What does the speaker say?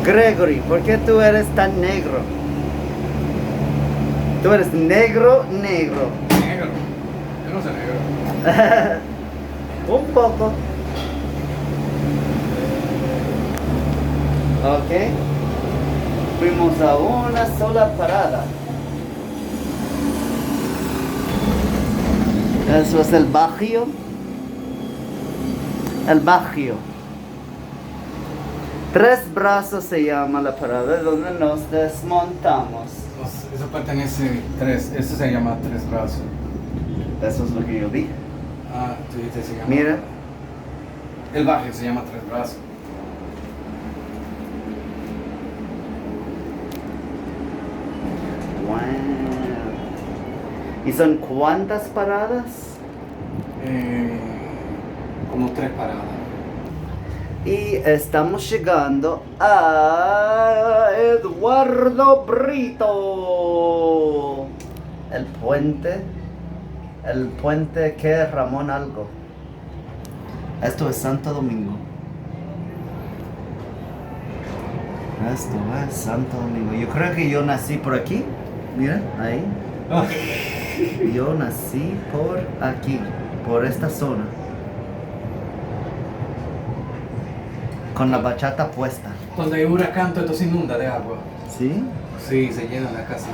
Gregory, ¿por qué tú eres tan negro? Tú eres negro. Negro. Yo no soy negro. Un poco. Ok. Fuimos a una sola parada. Eso es el Bajío. El Bajío. Tres Brazos se llama la parada donde nos desmontamos. Eso pertenece tres. Eso se llama Tres Brazos. Eso es lo que yo dije. Ah, tú dijiste se llama. Mira. El barrio se llama Tres Brazos. Wow. ¿Y son cuántas paradas? Como 3 paradas. Y estamos llegando a Eduardo Brito. El puente. El puente que Ramón algo. Esto es Santo Domingo. Esto es Santo Domingo. Yo creo que yo nací por aquí. Mira, ahí. Yo nací por aquí, por esta zona. Con la bachata puesta. Cuando hay huracán, todo esto se inunda de agua. ¿Sí? Sí, se llena la casa.